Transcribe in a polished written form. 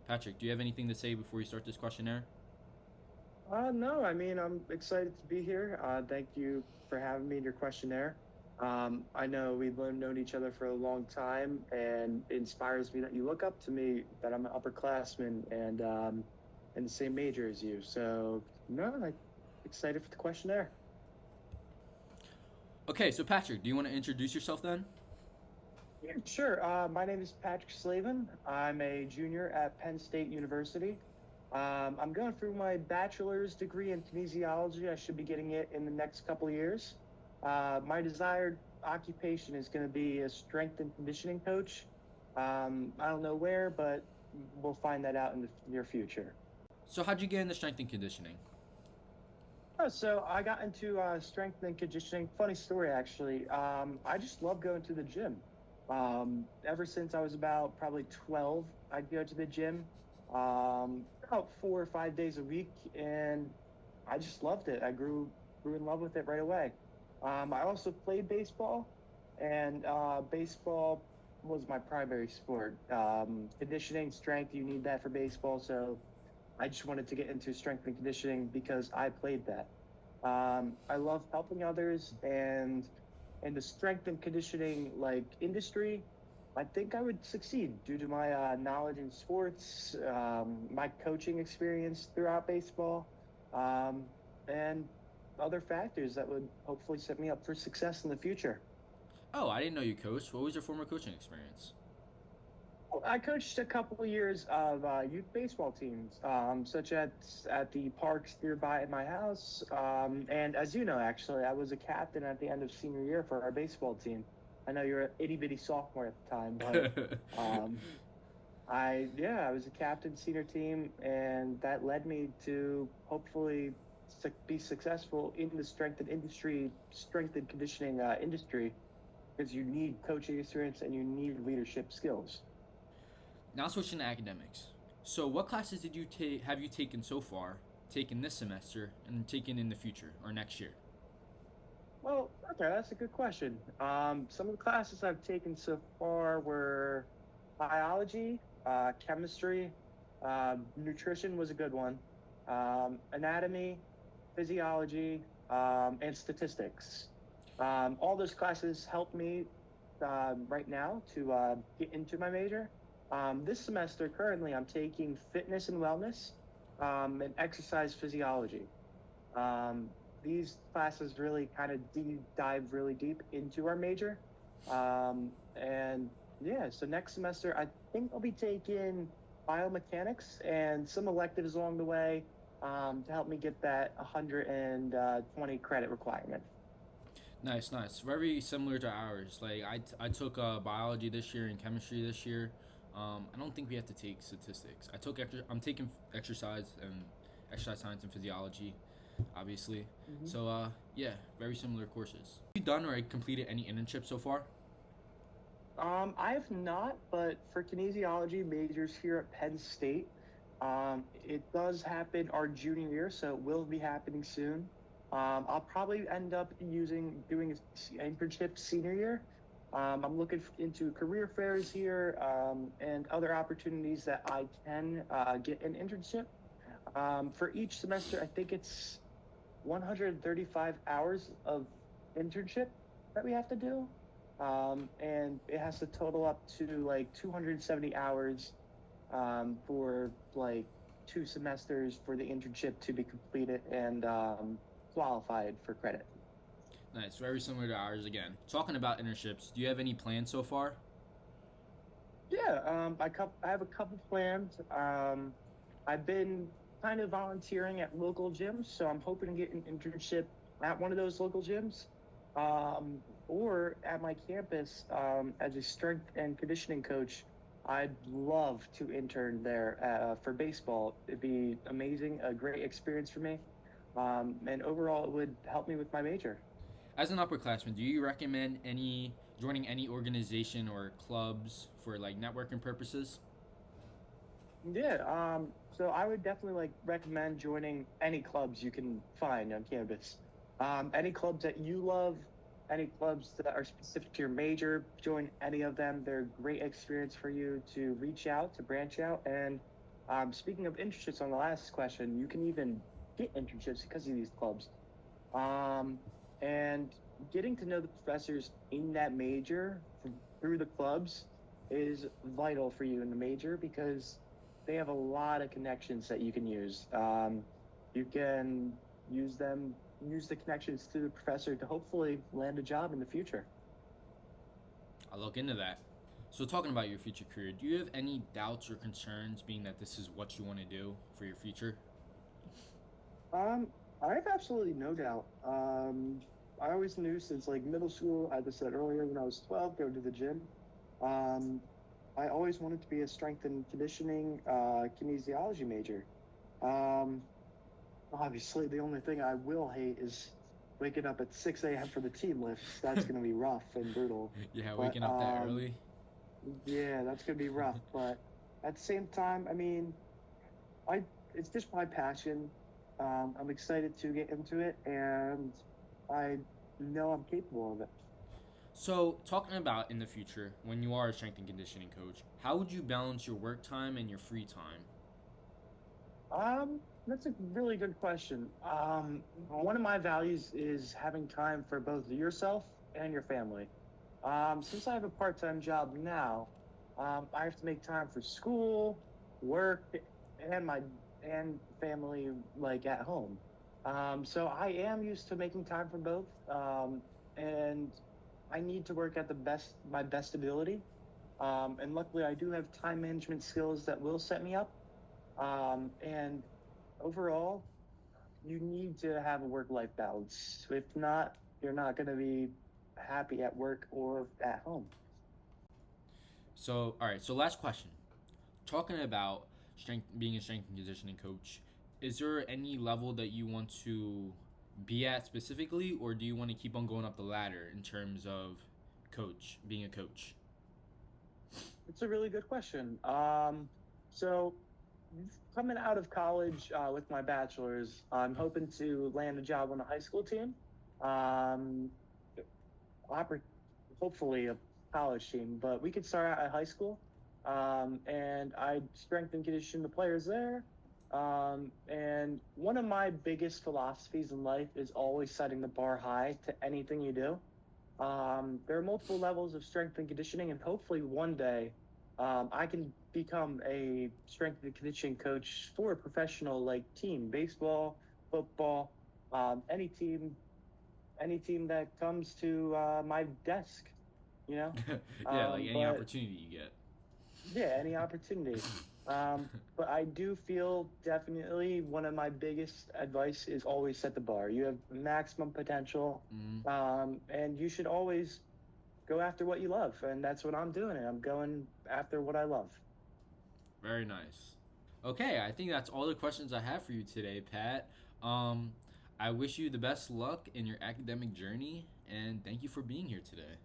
Patrick, do you have anything to say before you start this questionnaire? No, I mean, I'm excited to be here. Thank you for having me in your questionnaire. I know we've known each other for a long time, and it inspires me that you look up to me, that I'm an upperclassman and in the same major as you. So, no, I'm excited for the questionnaire. Okay, so Patrick, do you want to introduce yourself then? Yeah, sure. My name is Patrick Slavin. I'm a junior at Penn State University. I'm going through my bachelor's degree in kinesiology. I should be getting it in the next couple of years. My desired occupation is going to be a strength and conditioning coach. I don't know where, but we'll find that out in the near future. So, how'd you get into strength and conditioning? Oh, so I got into strength and conditioning. Funny story, actually. I just love going to the gym. Ever since I was about probably 12, I'd go to the gym about 4 or 5 days a week, and I just loved it. I grew in love with it right away. I also played baseball, and baseball was my primary sport. Conditioning, strength, you need that for baseball, so I just wanted to get into strength and conditioning because I played that. I love helping others, and in the strength and conditioning like industry, I think I would succeed due to my knowledge in sports, my coaching experience throughout baseball, and other factors that would hopefully set me up for success in the future. Oh, I didn't know you coached. What was your former coaching experience? I coached a couple of years of youth baseball teams, such as at the parks nearby at my house. And as you know, actually, I was a captain at the end of senior year for our baseball team. I know you're an itty bitty sophomore at the time, but um, I was a captain senior team, and that led me to hopefully be successful in the strength and conditioning industry, because you need coaching experience and you need leadership skills. Now switching to academics. So, what classes did you take? Have you taken so far? Taken this semester and taken in the future or next year? Well, okay, that's a good question. Some of the classes I've taken so far were biology, chemistry, nutrition was a good one, anatomy, physiology, and statistics. All those classes help me right now to get into my major. This semester, currently, I'm taking fitness and wellness and exercise physiology. These classes really kind of dive really deep into our major. And yeah, so next semester, I think I'll be taking biomechanics and some electives along the way to help me get that 120 credit requirement. Nice, nice. Very similar to ours. Like I took biology this year and chemistry this year. I don't think we have to take statistics. I'm taking exercise and exercise science and physiology, obviously. Mhm. So yeah, very similar courses. Have you done or completed any internships so far? I have not, but for kinesiology majors here at Penn State, it does happen our junior year, so it will be happening soon. I'll probably end up doing an internship senior year. I'm looking into career fairs here, and other opportunities that I can get an internship. For each semester, I think it's 135 hours of internship that we have to do. And it has to total up to like 270 hours for like 2 semesters for the internship to be completed and qualified for credit. Nice, very similar to ours again. Talking about internships, do you have any plans so far? Yeah, I have a couple plans. I've been kind of volunteering at local gyms, so I'm hoping to get an internship at one of those local gyms, or at my campus as a strength and conditioning coach. I'd love to intern there for baseball. It'd be amazing, a great experience for me, and overall, it would help me with my major. As an upperclassman, do you recommend any joining any organization or clubs for like networking purposes? Yeah, so I would definitely like recommend joining any clubs you can find on campus. Any clubs that you love, any clubs that are specific to your major, join any of them. They're a great experience for you to reach out, to branch out, and Speaking of internships, on the last question, you can even get internships because of these clubs. Um, and getting to know the professors in that major through the clubs is vital for you in the major because they have a lot of connections that you can use. You can use them, use the connections to the professor to hopefully land a job in the future. I'll look into that. So, talking about your future career, do you have any doubts or concerns being that this is what you want to do for your future? Um, I have absolutely no doubt. I always knew since like middle school, as I said earlier, when I was 12, go to the gym. Um, I always wanted to be a strength and conditioning kinesiology major. Um, Obviously, the only thing I will hate is waking up at 6 a.m. for the team lifts. That's going to be rough and brutal. Yeah, But waking up that early. yeah, that's going to be rough. But at the same time, I mean, I it's just my passion. I'm excited to get into it, and I know I'm capable of it. So, talking about in the future, when you are a strength and conditioning coach, how would you balance your work time and your free time? That's a really good question. One of my values is having time for both yourself and your family. Since I have a part-time job now, I have to make time for school, work, and my and family like at home. So I am used to making time for both, and I need to work at my best ability. And luckily, I do have time management skills that will set me up. And overall, you need to have a work-life balance. If not, you're not going to be happy at work or at home. So, all right. So, last question. Talking about strength, being a strength and conditioning coach, is there any level that you want to be at specifically, or do you want to keep on going up the ladder in terms of being a coach? It's a really good question. So coming out of college with my bachelor's, I'm hoping to land a job on a high school team. Um, oppor- Hopefully a college team, but we could start out at high school. And I strength and condition the players there. And one of my biggest philosophies in life is always setting the bar high to anything you do. There are multiple levels of strength and conditioning, and hopefully one day I can become a strength and conditioning coach for a professional like team, baseball, football, any team that comes to my desk, you know. Yeah, like any But opportunity you get. yeah, any opportunity. But I do feel definitely one of my biggest advice is always set the bar. You have maximum potential, Mm, and you should always go after what you love, and that's what I'm doing. And I'm going after what I love. very nice. Okay, I think that's all the questions I have for you today, Pat. Um, I wish you the best luck in your academic journey, and thank you for being here today.